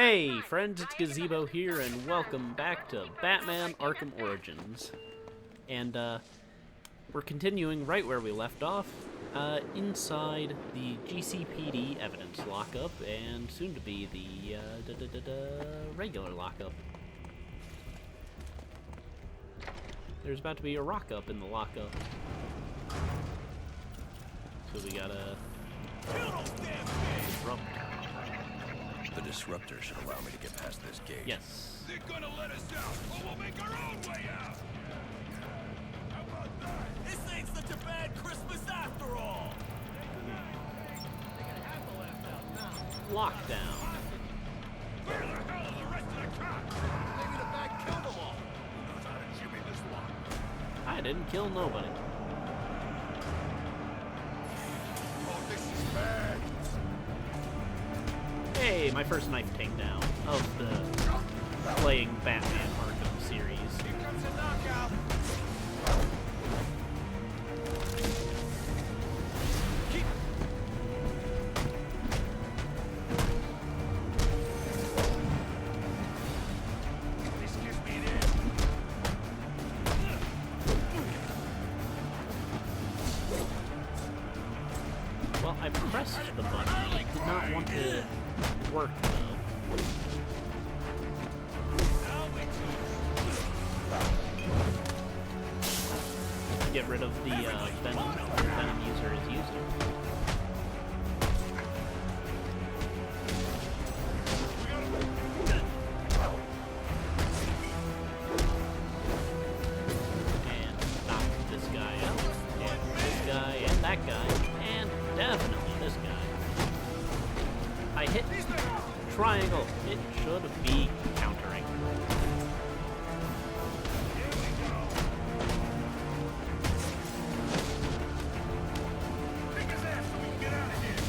Hey friends, it's Gazebo here, and welcome back to Batman Arkham Origins. And, we're continuing right where we left off, inside the GCPD evidence lockup, and soon to be the, regular lockup. There's about to be a rock-up in the lockup. So we gotta disrupt. The disruptor should allow me to get past this gate. Yes. They're gonna let us out, or we'll make our own way out! How about that? This ain't such a bad Christmas after all! They got half the left out now. Lockdown. Where the hell are the rest of the cops? Maybe the bag killed them all. Who knows how to jimmy this lock? I didn't kill nobody. Oh, this is bad. Hey, my first knife takedown of the playing Batman Arkham series. Here comes a knockout. Keep. This gives me an edge. Well, I pressed the button. It did not want to work, though. Get rid of the Venom user is using. And knock this guy out, and this guy, and that guy, and definitely this guy. I hit triangle. It should be countering. Kick his ass so we can get out of here.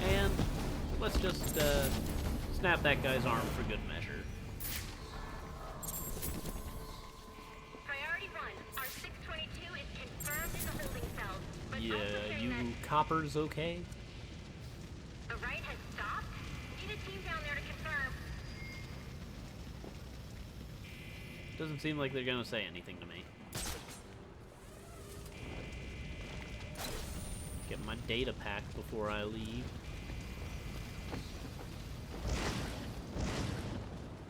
And let's just snap that guy's arm for good measure. Priority run. Our 622 is confirmed in the holding cells. But Yeah, also say you that coppers okay? the right has stopped. Need a team down there to confirm. Doesn't seem like they're gonna say anything to me. Get my data pack before I leave.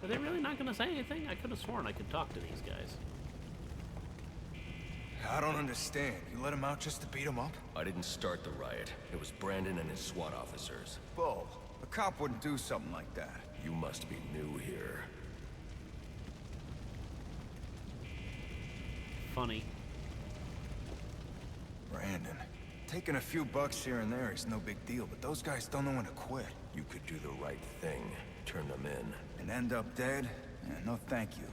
Are they really not gonna say anything? I could have sworn I could talk to these guys. I don't understand. You let him out just to beat him up? I didn't start the riot. It was Brandon and his SWAT officers. Bull. A cop wouldn't do something like that. You must be new here. Funny. Brandon. Taking a few bucks here and there is no big deal, but those guys don't know when to quit. You could do the right thing. Turn them in. And end up dead? Yeah, no thank you.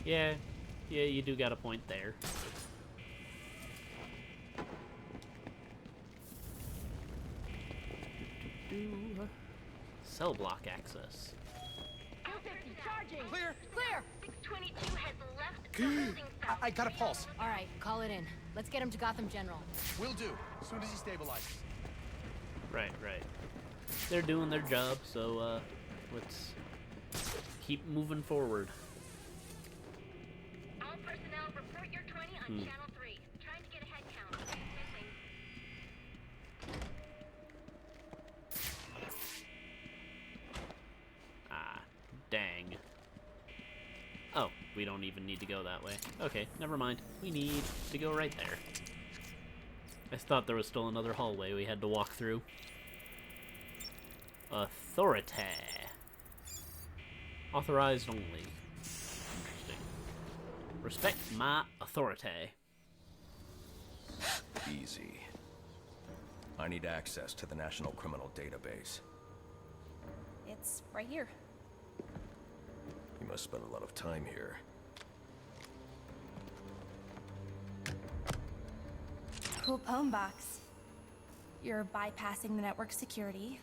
Yeah, you do got a point there. Cell block access. Charging. Clear. Clear. 622 has left the holding cells. I got a pulse. All right, call it in. Let's get him to Gotham General. Will do. As soon as he stabilizes. Right. They're doing their job, so let's keep moving forward. All personnel report your 20 on channel 3. Trying to get a head count. Missing. Ah, dang. Oh, we don't even need to go that way. Okay, never mind. We need to go right there. I thought there was still another hallway we had to walk through. Authority. Authorized only. Interesting. Respect my authority. Easy. I need access to the National Criminal Database. It's right here. You must spend a lot of time here. Cool poem box. You're bypassing the network security.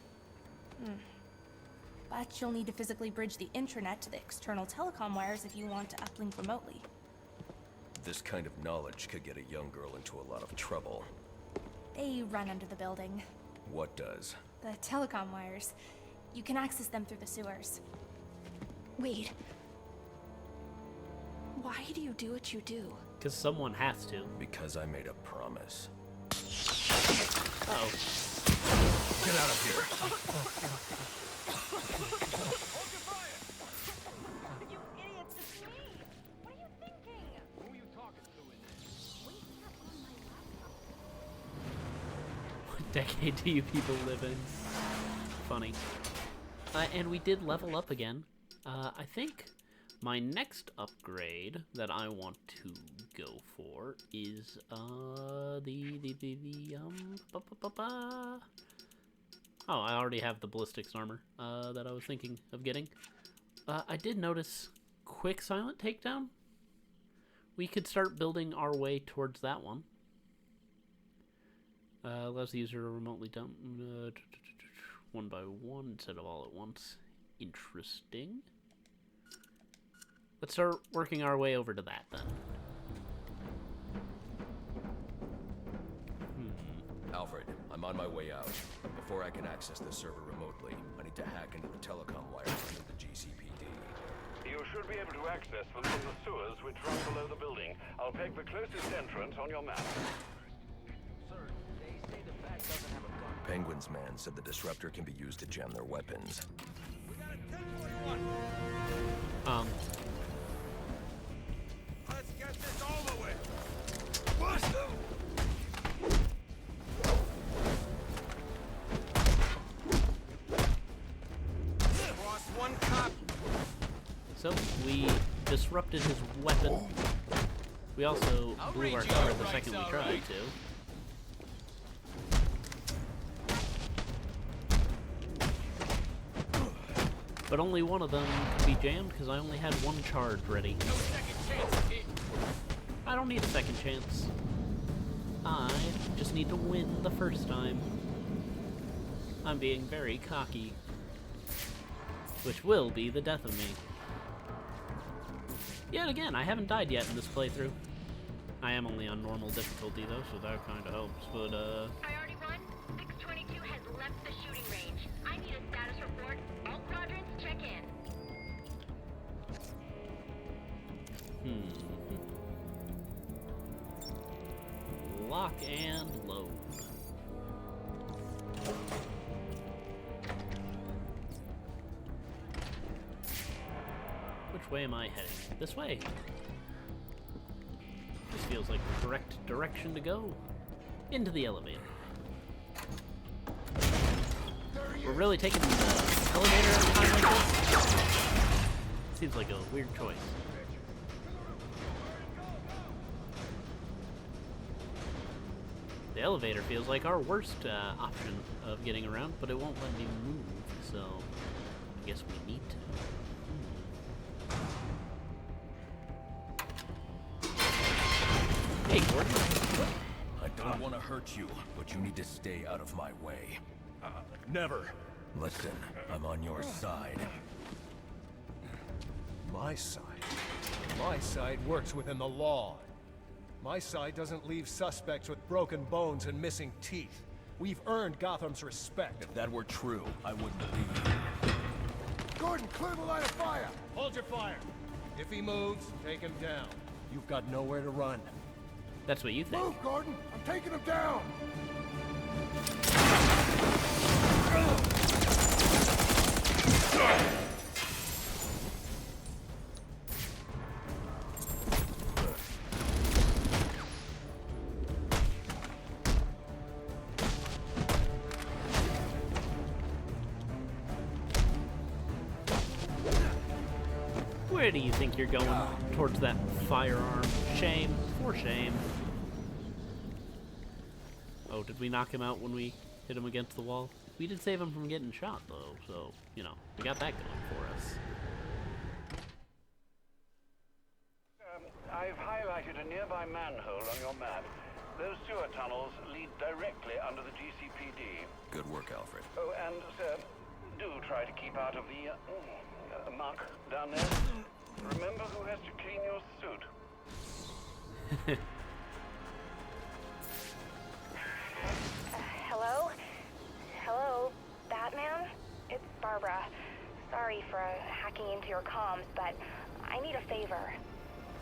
But you'll need to physically bridge the intranet to the external telecom wires if you want to uplink remotely. This kind of knowledge could get a young girl into a lot of trouble. They run under the building. What does? The telecom wires. You can access them through the sewers. Wait. Why do you do what you do? Because someone has to. Because I made a promise. Oh. Get out of here! You idiots, it's me! What are you thinking? Who are you talking to in there? Wait on my laptop. What decade do you people live in? Funny. And we did level up again. I think my next upgrade that I want to go for is oh, I already have the ballistics armor that I was thinking of getting. I did notice quick silent takedown. We could start building our way towards that one. Allows the user to remotely dump one by one instead of all at once. Interesting. Let's start working our way over to that then. Alfred, I'm on my way out. Before I can access the server remotely, I need to hack into the telecom wires under the GCPD. You should be able to access them from the sewers which run below the building. I'll peg the closest entrance on your map. Sir, they say the bat doesn't have a gun. Penguin's man said the disruptor can be used to jam their weapons. We got a 1041. Let's get this over with. What? Lost one cop. So, we disrupted his weapon. We also blew our cover the second we tried to. But only one of them could be jammed because I only had one charge ready. No second chance, kid. I don't need a second chance. I just need to win the first time. I'm being very cocky. Which will be the death of me. Yet again, I haven't died yet in this playthrough. I am only on normal difficulty though, so that kind of helps, but Priority 1, 622 has left the shooting range. I need a status report. All quadrants, check in. Lock and load. Which way am I heading? This way. This feels like the correct direction to go. Into the elevator. We're really taking the elevator every time like this? Seems like a weird choice. The elevator feels like our worst option of getting around, but it won't let me move, so I guess we need to. Hey, Gordon. I don't want to hurt you, but you need to stay out of my way. Never. Listen, I'm on your side. My side? My side works within the law. My side doesn't leave suspects with broken bones and missing teeth. We've earned Gotham's respect. If that were true, I wouldn't believe you. Gordon, clear the line of fire! Hold your fire! If he moves, take him down. You've got nowhere to run. That's what you think. Move, Gordon! I'm taking him down! Where do you think you're going? Towards that firearm. Shame. For shame. Oh, did we knock him out when we hit him against the wall? We did save him from getting shot, though, so, you know, we got that going for us. I've highlighted a nearby manhole on your map. Those sewer tunnels lead directly under the GCPD. Good work, Alfred. Oh, and, sir, do try to keep out of the muck down there. Remember who has to clean your suit. Hello? Hello, Batman? It's Barbara. Sorry for hacking into your comms, but I need a favor.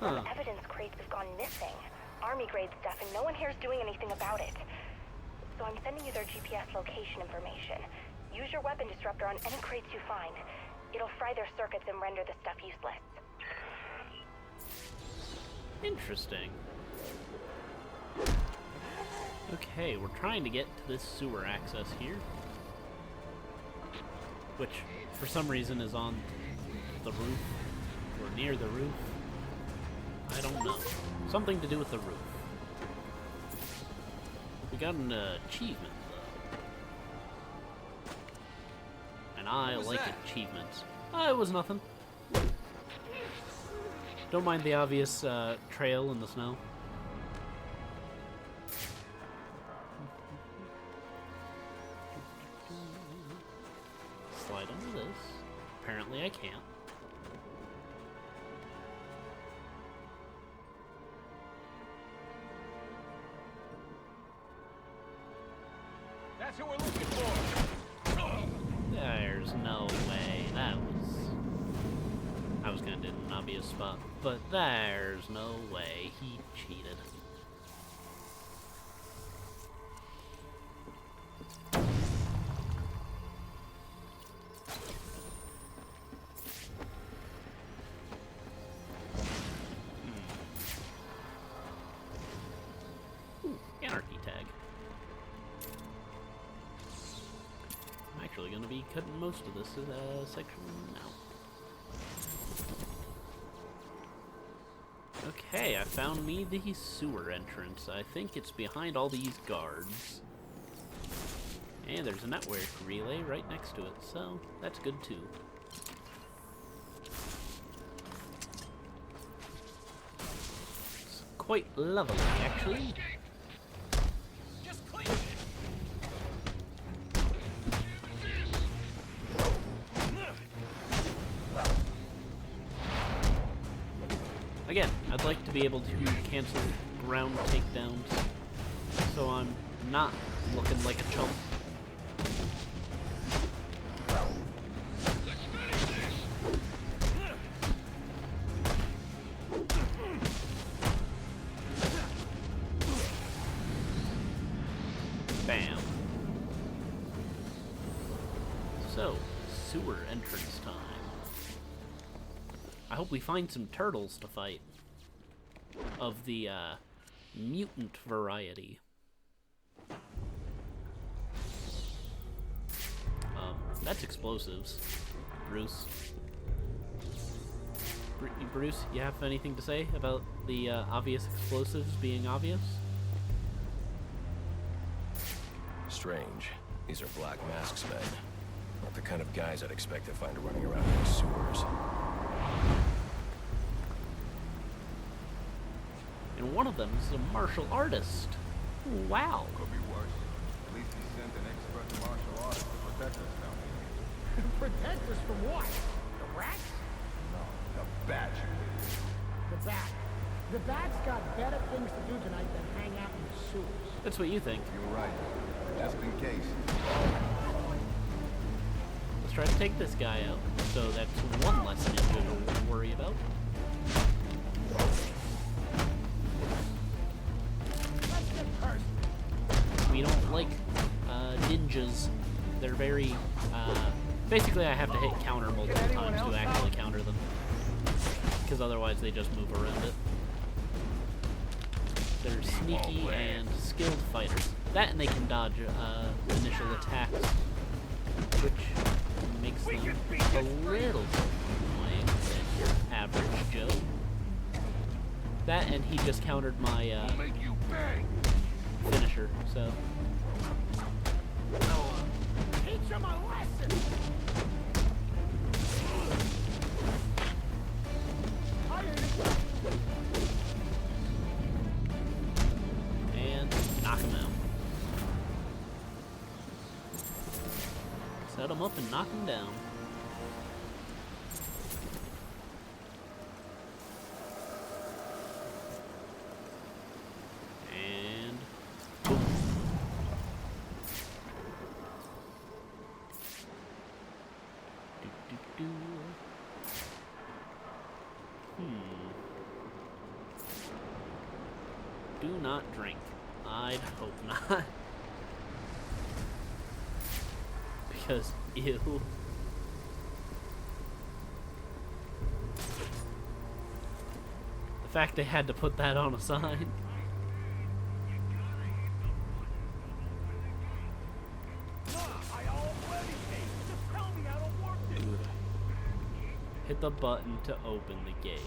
Some evidence crates have gone missing. Army-grade stuff, and no one here is doing anything about it. So I'm sending you their GPS location information. Use your weapon disruptor on any crates you find. It'll fry their circuits and render the stuff useless. Interesting. Okay, we're trying to get to this sewer access here, which for some reason is on the roof or near the roof. I don't know. Something to do with the roof. We got an achievement though, and I like achievements. It was nothing. Don't mind the obvious trail in the snow. Slide under this. Apparently I can't. That's who we're looking for. There's no way. I was gonna do an obvious spot, but there's no way he cheated. Anarchy tag. I'm actually going to be cutting most of this section now. Okay, I found me the sewer entrance. I think it's behind all these guards. And there's a network relay right next to it, so that's good too. It's quite lovely, actually. Again, I'd like to be able to cancel ground takedowns, so I'm not looking like a chump. Bam. So, sewer entrance time. I hope we find some turtles to fight. Of the, mutant variety. That's explosives. Bruce. Bruce, you have anything to say about the, obvious explosives being obvious? Strange. These are Black Mask's men. Not the kind of guys I'd expect to find running around in these sewers. And one of them is a martial artist. Wow. Could be worse. At least he sent an expert martial artist to protect us down here. Protect us from what? The rats? No, the bat, you idiot. The bat. The bat's got better things to do tonight than hang out in the sewers. That's what you think. You're right. Just in case. Let's try to take this guy out. So that's one less ninja to worry about. We don't like ninjas. They're very basically I have to hit counter multiple times to actually counter them, because otherwise they just move around it. They're sneaky and skilled fighters. That and they can dodge initial attacks, which makes them a little bit annoying than your average Joe. That and he just countered my finisher, so. Teach him a lesson! And knock him out. Set him come up and knock him down. And boom. Do. Do not drink. I'd hope not. Because, ew. The fact they had to put that on a sign. Hit the button to open the gate.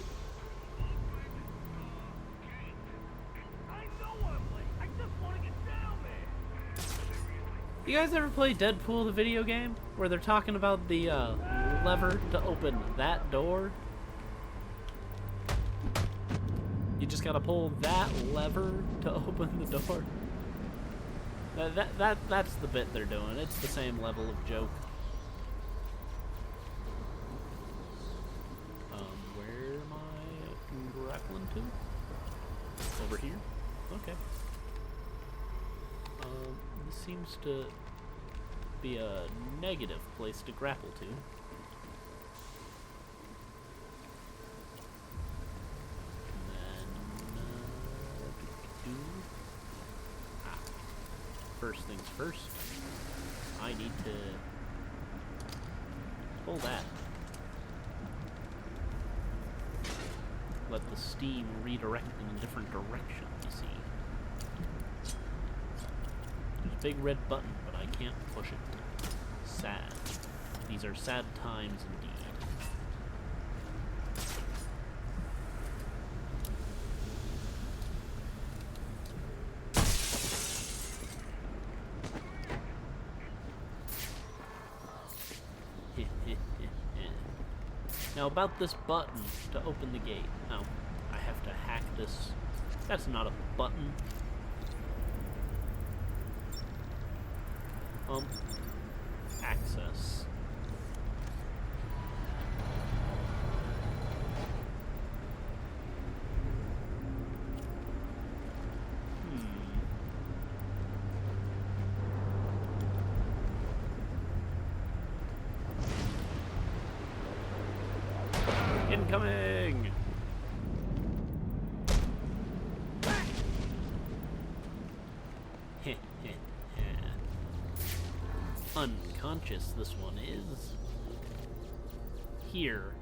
You guys ever play Deadpool, the video game? Where they're talking about the lever to open that door? You just gotta pull that lever to open the door. That's the bit they're doing. It's the same level of joke. Where am I grappling to? Over here? Okay. This seems to be a negative place to grapple to. And then, first things first, I need to pull that. Let the steam redirect in a different direction, you see. There's a big red button, but I can't push it. Sad. These are sad times indeed. Now about this button to open the gate. Now, I have to hack this. That's not a button. Access. Incoming! Unconscious this one is. Here,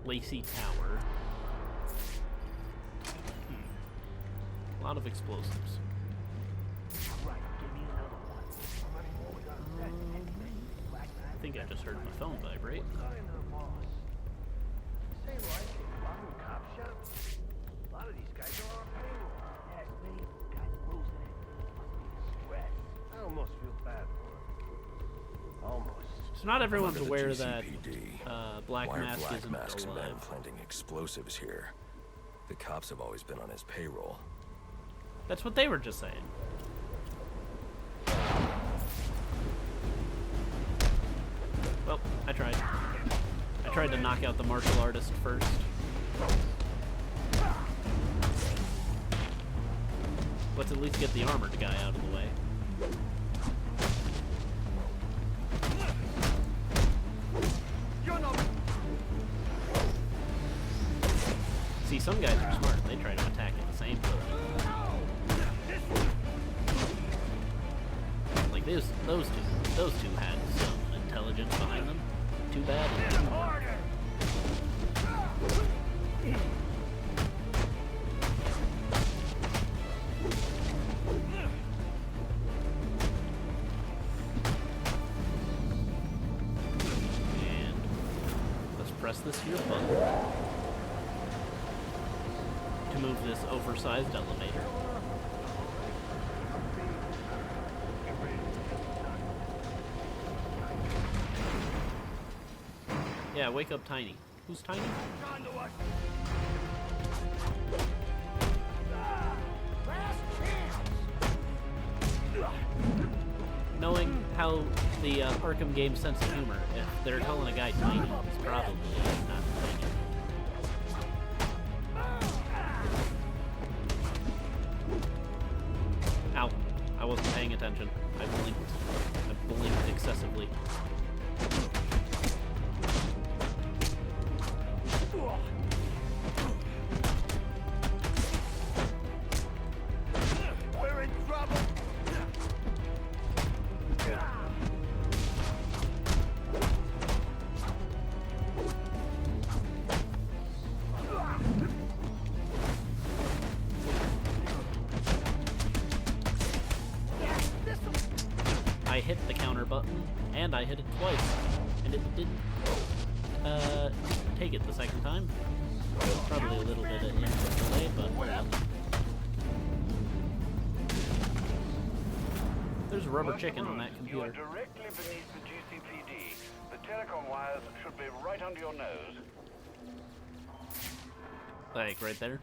Lacey Tower. A lot of explosives. I think I just heard my phone vibrate. A lot of these guys are on payroll. Heck, many of the guys losing it. Must be stress. I almost feel bad for them. Almost. So not everyone's Under the aware that GCPD. Black Why are Mask Black isn't Mask's men alive. planting explosives here? The cops have always been on his payroll. That's what they were just saying. Well, I tried. I tried to knock out the martial artist first. Let's at least get the armored guy out of the way. See, some guys are smart. They try to attack at the same time. Like those two had some intelligence behind them. Too bad. And let's press this here button to move this oversized elevator. Yeah, wake up Tiny. Who's Tiny? Knowing how the Arkham game's sense of humor. If they're calling a guy tiny, he's probably not tiny. Ow. I wasn't paying attention. I blinked. I blinked excessively. We're in trouble. I hit the counter button, and I hit it twice, and it didn't take it the second time. Probably a little bit of input delay, but there's a rubber chicken on that You are computer. directly beneath the GCPD. The telecom wires should be right under your nose. Like, right there.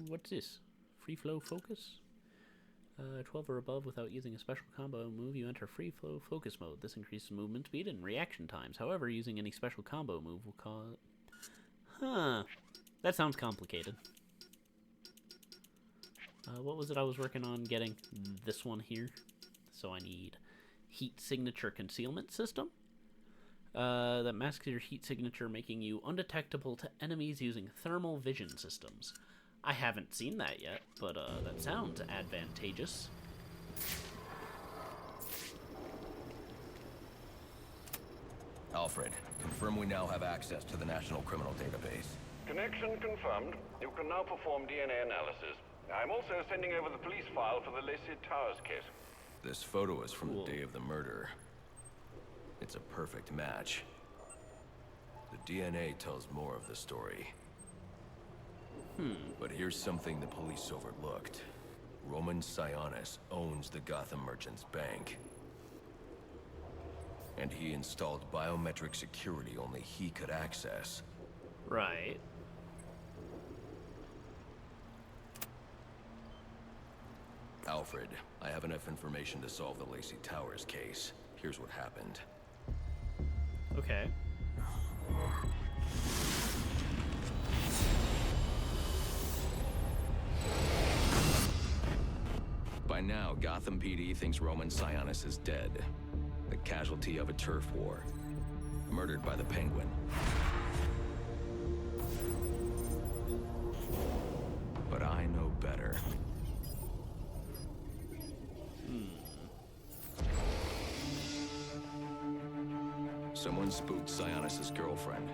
What's this? Free flow focus? 12 or above without using a special combo move, you enter free flow focus mode. This increases movement speed and reaction times. However, using any special combo move will cause... Huh. That sounds complicated. What was it I was working on getting? This one here. So I need heat signature concealment system. That masks your heat signature, making you undetectable to enemies using thermal vision systems. I haven't seen that yet, but that sounds advantageous. Alfred, confirm we now have access to the National Criminal Database. Connection confirmed. You can now perform DNA analysis. I'm also sending over the police file for the Lacey Towers case. This photo is from Cool. the day of the murder. It's a perfect match. The DNA tells more of the story. But here's something the police overlooked. Roman Sionis owns the Gotham Merchants Bank. And he installed biometric security only he could access. Right. Alfred, I have enough information to solve the Lacey Towers case. Here's what happened. Okay. By now, Gotham PD thinks Roman Sionis is dead. The casualty of a turf war. Murdered by the Penguin. But I know better. Someone spooked Sionis' girlfriend.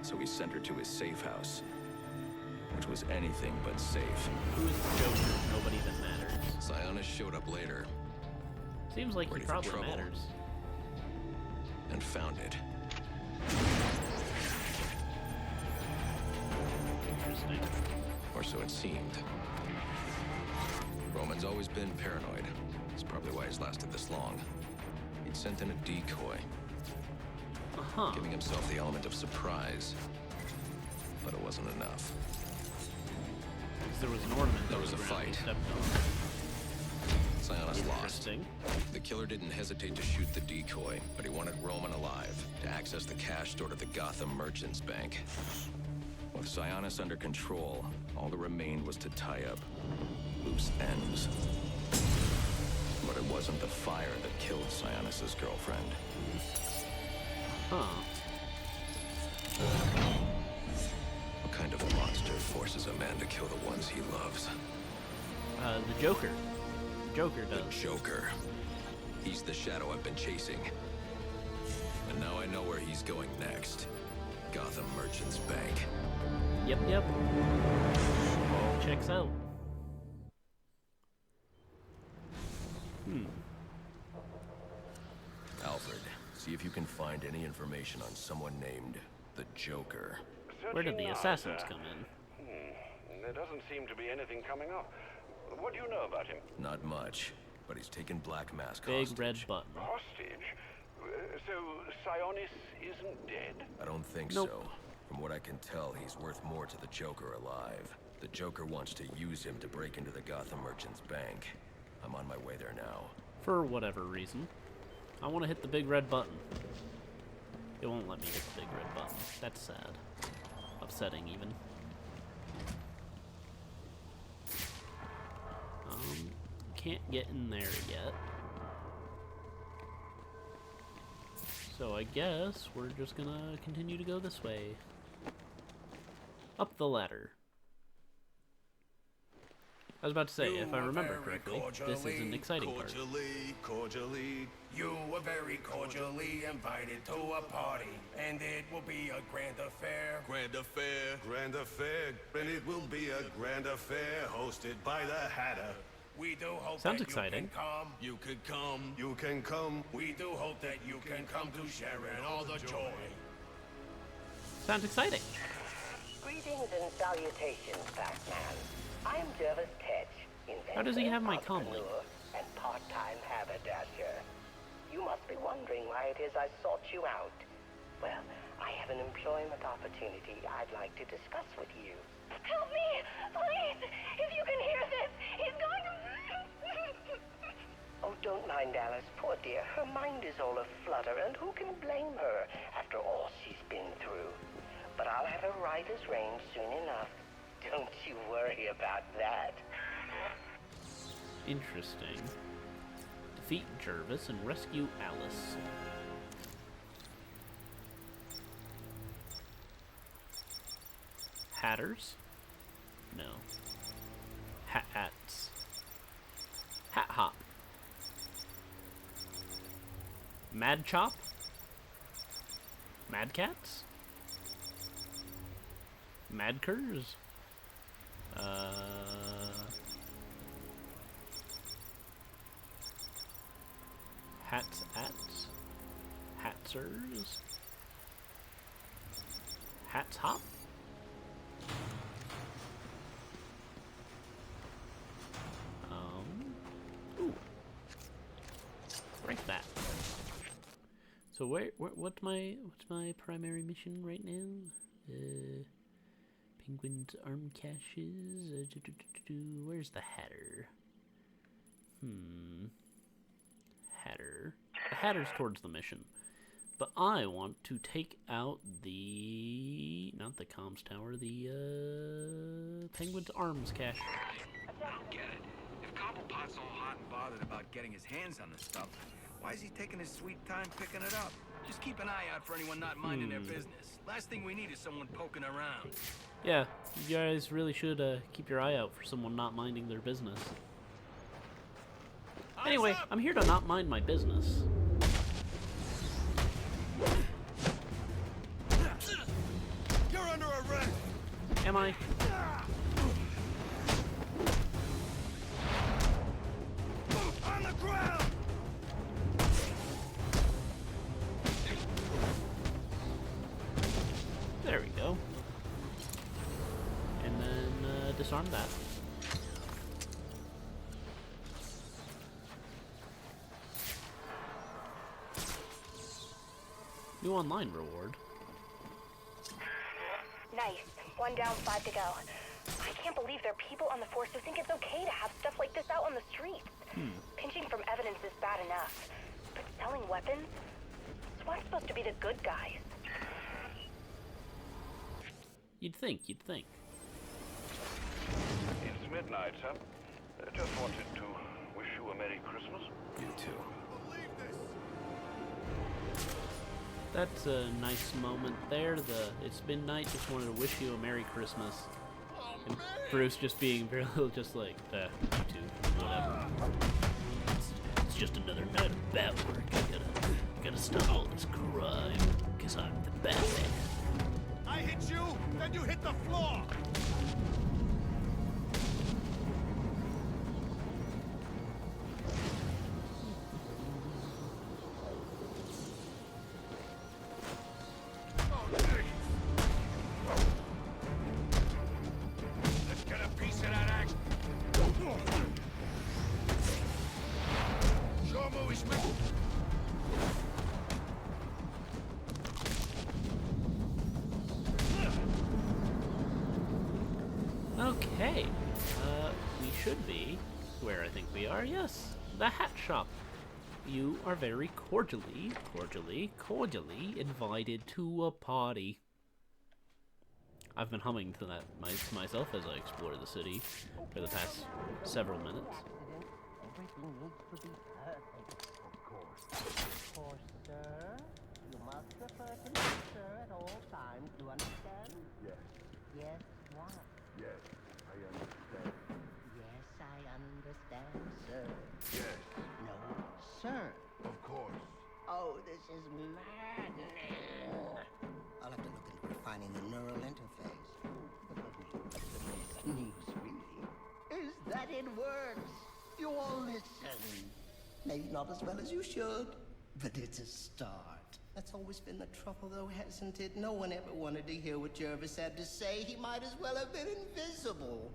So he sent her to his safe house. Which was anything but safe. Who's the Joker? Nobody that matters. Sionis showed up later. Seems like he Ready for probably trouble. matters. And found it. Interesting. Or so it seemed. Roman's always been paranoid. That's probably why he's lasted this long. He'd sent in a decoy, Uh-huh. giving himself the element of surprise. But it wasn't enough. There was an ornament. There was a around fight. he stepped on. Sionis lost. Interesting. The killer didn't hesitate to shoot the decoy, but he wanted Roman alive to access the cash stored at the Gotham Merchants Bank. With Sionis under control, all that remained was to tie up loose ends. But it wasn't the fire that killed Sionis' girlfriend. Huh. What kind of monster forces a man to kill the ones he loves? The Joker. The Joker The does. Joker. He's the shadow I've been chasing. And now I know where he's going next. Gotham Merchants Bank. Yep. All checks out. Alfred, see if you can find any information on someone named the Joker. Where did the Searching now, assassins sir. come in? There doesn't seem to be anything coming up. What do you know about him? Not much, but he's taken Black Mask Big hostage. red button. Hostage? So Sionis isn't dead? I don't think Nope. so. From what I can tell, he's worth more to the Joker alive. The Joker wants to use him to break into the Gotham Merchants Bank. I'm on my way there now. For whatever reason. I want to hit the big red button. It won't let me hit the big red button. That's sad. Upsetting, even. Can't get in there yet. So I guess we're just gonna continue to go this way. Up the ladder. I was about to say, if I remember correctly, this is an exciting part. Cordially, you were very cordially invited to a party, and it will be a grand affair. Grand affair. Grand affair. And it will be a grand affair hosted by the Hatter. We do hope Sounds that exciting. You can come. You could come. You can come. We do hope that you can come to share in all the joy. Sounds exciting. Greetings and salutations, Batman. I'm Jervis Tetch, inventor, How does he have my comm link? entrepreneur, and part-time haberdasher. You must be wondering why it is I sought you out. Well, I have an employment opportunity I'd like to discuss with you. Help me! Please! If you can hear this, he's going to... Oh, don't mind Alice, poor dear. Her mind is all aflutter, and who can blame her after all she's been through? But I'll have her right as rain soon enough. Don't you worry about that. Interesting. Defeat Jervis and rescue Alice. Hatters? No. Hats. Hat Hop. Mad Chop? Mad Cats? Mad Curs? Hats Ats? Hatsers? Hats Hop? Ooh. Break that. So what's my primary mission right now? Penguin's arm caches. Where's the Hatter? Hatter. The Hatter's towards the mission. But I want to take out the... not the comms tower, the Penguin's arms cache. I don't get it. If Cobblepot's all hot and bothered about getting his hands on the stuff, why is he taking his sweet time picking it up? Just keep an eye out for anyone not minding their business. Last thing we need is someone poking around. Yeah, you guys really should keep your eye out for someone not minding their business. Anyway, I'm here to not mind my business. You're under arrest. Am I? On the ground. There we go. And then disarm that. New online reward. Nice. 1 down, 5 to go. I can't believe there are people on the force who think it's okay to have stuff like this out on the streets. Pinching from evidence is bad enough. But selling weapons? SWAT's supposed to be the good guys. You'd think. It's midnight, sir. Just wanted to wish you a Merry Christmas. You too. That's a nice moment there. It's midnight, just wanted to wish you a Merry Christmas. And Bruce just being very little, just like, you too, whatever. It's just another night of bad work. I gotta stop all this crime, because I'm the Batman. I hit you, then you hit the floor. Let's get a piece of that action. Show me which man. Okay, we should be where I think we are. Yes, the hat shop. You are very cordially invited to a party. I've been humming to that to myself as I explore the city for the past several minutes. Everything needs to be perfect, of course. Of course, sir. You must refer to me, sir, at all times. You understand? Yes. Yes, what? Yes, I understand. Yes, I understand, sir. Yes. No, sir. Of course. Oh, this is maddening. I'll have to look into refining the neural interface. But the news, really, is that it works. You all listen. Maybe not as well as you should, but it's a start. That's always been the trouble, though, hasn't it? No one ever wanted to hear what Jervis had to say. He might as well have been invisible.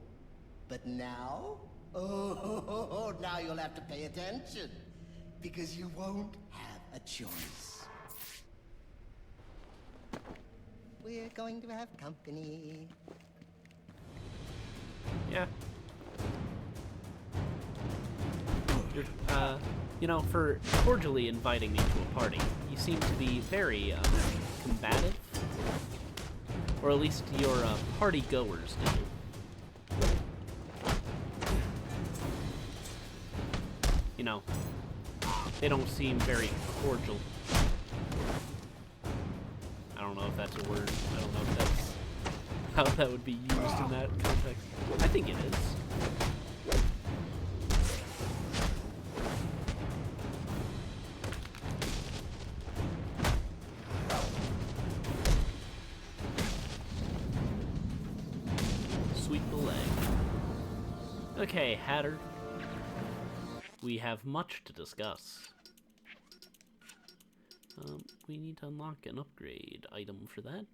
But now? Oh, now you'll have to pay attention. Because you won't have a choice. We're going to have company. Yeah. You know, for cordially inviting me to a party, you seem to be very, combative. Or at least your, party goers do. You know, they don't seem very cordial. I don't know if that's a word. I don't know if that's how that would be used in that context. I think it is. Sweep the leg. Okay, Hatter. We have much to discuss. We need to unlock an upgrade item for that.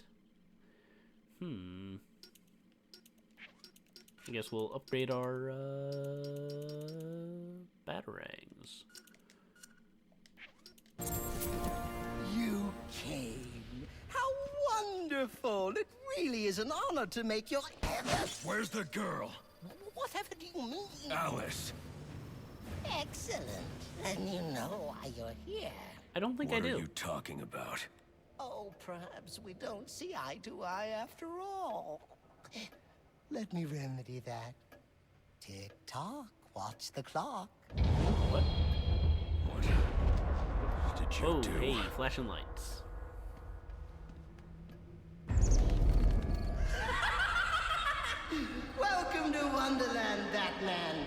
I guess we'll upgrade our, batarangs. You came. How wonderful! It really is an honor to make your... Where's the girl? Whatever do you mean? Alice. Excellent. And you know why you're here. I don't think I do. What are you talking about? Oh, perhaps we don't see eye to eye after all. Let me remedy that. Tick-tock. Watch the clock. What? What did you do? Oh, hey, flashing lights. Welcome to Wonderland, Batman.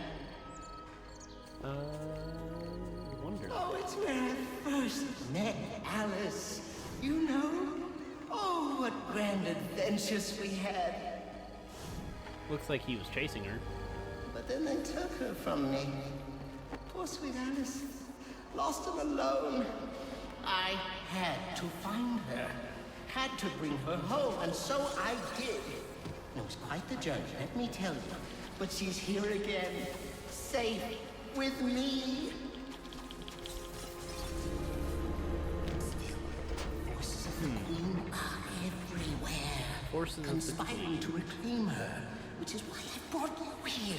Wonderland. Oh, it's where I first met Alice. You know? Oh, what grand adventures we had. Looks like he was chasing her. But then they took her from me. Poor sweet Alice. Lost and alone. I had to find her. Had to bring her home, and so I did. It was quite the journey, let me tell you. But she's here again. Safe with me. Forces of the Queen are everywhere. Forces of the conspiring Queen. to reclaim her, which is why I brought you here.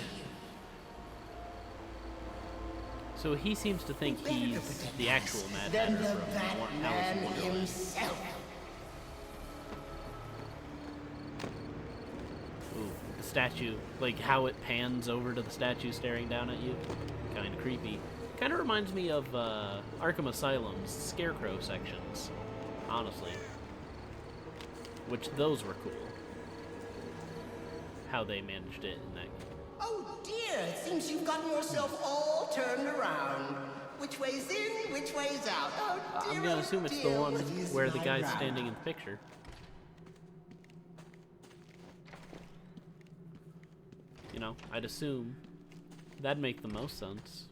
So he seems to think he's the actual Mad Then Hatter the from Alice Batman in Wonderland. himself. Ooh, the statue, like how it pans over to the statue staring down at you. Kind of creepy. Kind of reminds me of Arkham Asylum's Scarecrow sections, honestly. Which those were cool. How they managed it in that game. Oh dear, it seems you've gotten yourself all turned around. Which way's in, which way's out? Oh dear, I'm gonna assume it's the dear, one what is where the my guy's route? standing in the picture. You know, I'd assume that'd make the most sense.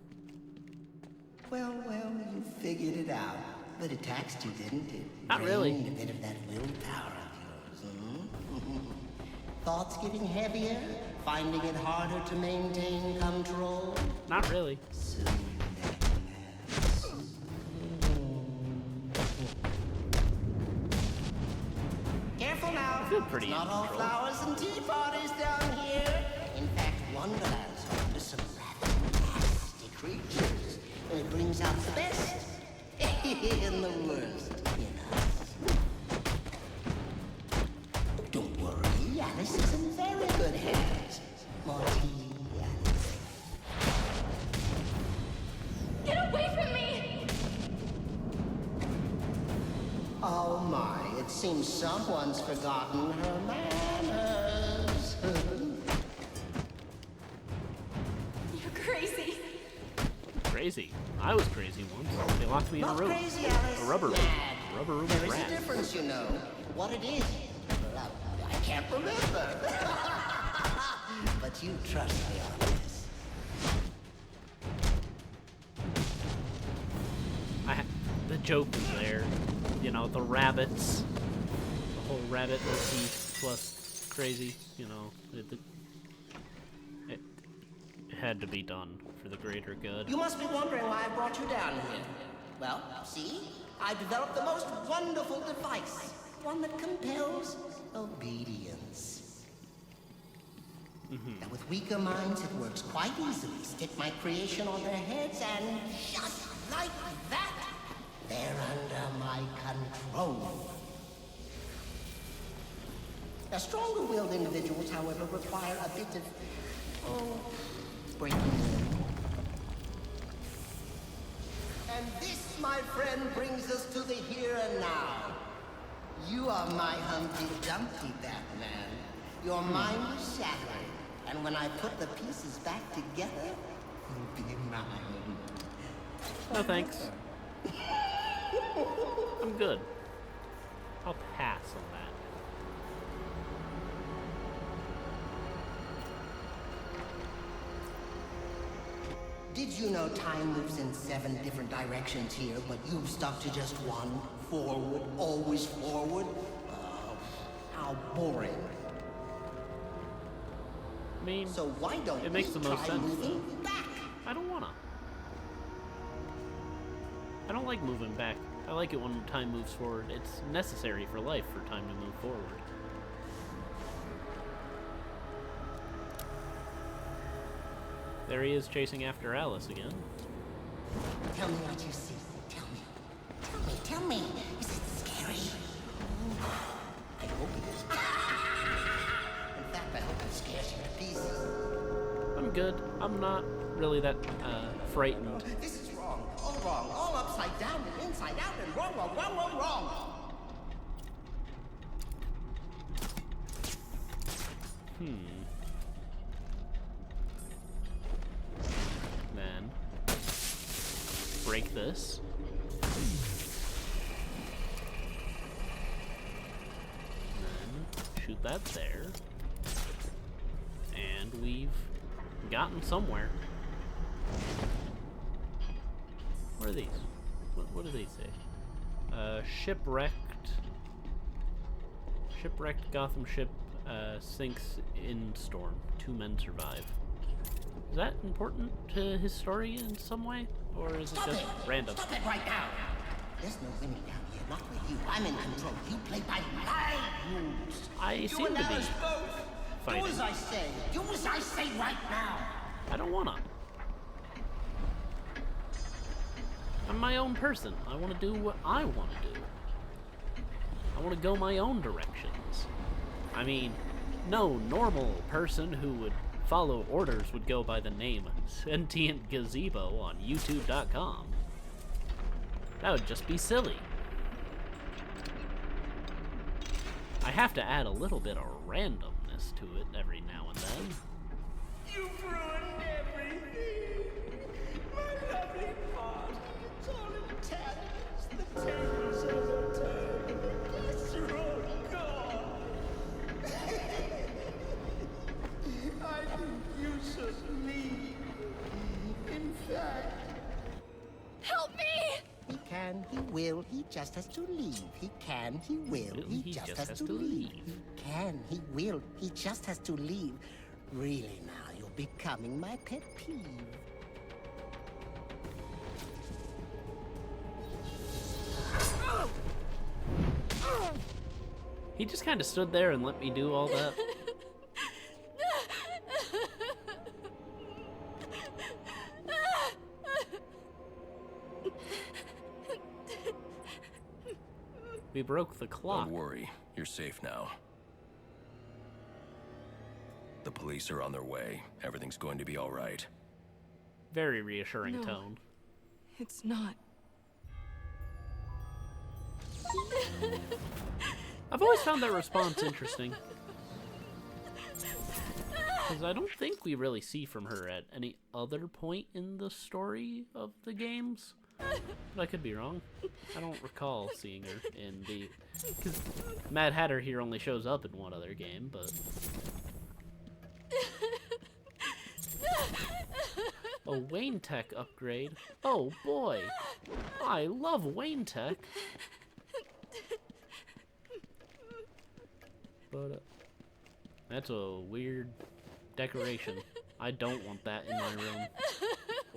Well, you figured it out. But it taxed you, didn't it? Not really. Drained a bit of that willpower of yours, hmm? Thoughts getting heavier? Finding it harder to maintain control? Not really. Soon that Careful now. I feel pretty It's not in all control. flowers and tea parties down here. In fact, Wonderland's home to some rather creatures. And it brings out the best and the worst in us. Don't worry, Alice is in very good hands. Monty, Alice. Get away from me! Oh my, it seems someone's forgotten her manners. You're crazy. Crazy. I was crazy once. They locked me in a room. Crazy, Alice. A rubber room. Mad. A rubber room There with is a rats. difference, you know. What it is, well, I can't remember. But you trust me on this. The joke is there. You know, the rabbits. The whole rabbit motif plus crazy. You know, it had to be done for the greater good. You must be wondering why I brought you down here. Well, see? I developed the most wonderful device. One that compels obedience. Now, with weaker minds, it works quite easily. Stick my creation on their heads and just like that, they're under my control. Now, stronger-willed individuals, however, require a bit of, breaking in. And this, my friend, brings us to the here and now. You are my Humpty Dumpty, Batman. Your mind is shattered, and when I put the pieces back together, you'll be mine. No thanks. I'm good. I'll pass on that. Did you know time moves in 7 different directions here, but you've stuck to just one? Forward, always forward? How boring. I mean, so why don't it makes the most sense, moving though. back? I don't wanna. I don't like moving back. I like it when time moves forward. It's necessary for life for time to move forward. There he is chasing after Alice again. Tell me what you see. Tell me. Tell me, tell me. Is it scary? I hope it is. In fact, I hope it scares you to pieces. I'm good. I'm not really that frightened. This is wrong. All upside down and inside out and wrong. Then break this. Then shoot that there. And we've gotten somewhere. What are these? What do they say? Shipwrecked Gotham ship sinks in storm. 2 men survive. Is that important to his story in some way? Or is it just random? Stop it right now! There's no winning down here, not with you. I'm in control. You play by my rules. I seem to be fighting. Do as I say. Do as I say right now. I don't wanna. I'm my own person. I want to do what I want to do. I want to go my own directions. I mean, no normal person who would follow orders would go by the name Sentient Gazebo on YouTube.com. That would just be silly. I have to add a little bit of randomness to it every now and then. You've ruined everything. My lovely part. It's all in tatters. The tables overturned. The guests are all gone. I think you should leave. In fact... Help me! He can, he will, he just has to leave. He can, he will, he just has to leave. He can, he will, he just has to leave. Really now, you're becoming my pet peeve. He just kind of stood there and let me do all that. We broke the clock. Don't worry, you're safe now. The police are on their way. Everything's going to be all right. Very reassuring No, tone. it's not. I've always found that response interesting. Because I don't think we really see from her at any other point in the story of the games. But I could be wrong. I don't recall seeing her in the... Because Mad Hatter here only shows up in one other game, but... A Wayne Tech upgrade? Oh boy! I love Wayne Tech! But, that's a weird decoration. I don't want that in my room.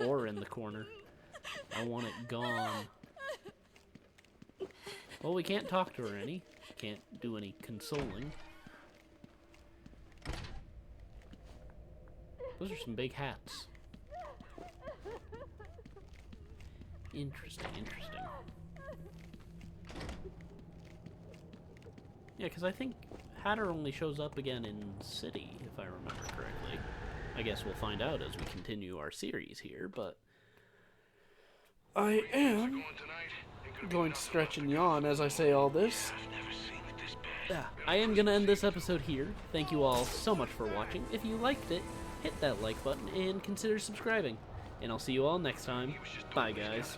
Or in the corner. I want it gone. Well, we can't talk to her any. Can't do any consoling. Those are some big hats. Interesting, interesting. Yeah, because I think Hatter only shows up again in City, if I remember correctly. I guess we'll find out as we continue our series here, but... I am going to stretch and yawn as I say all this. Yeah, I am going to end this episode here. Thank you all so much for watching. If you liked it, hit that like button and consider subscribing. And I'll see you all next time. Bye, guys.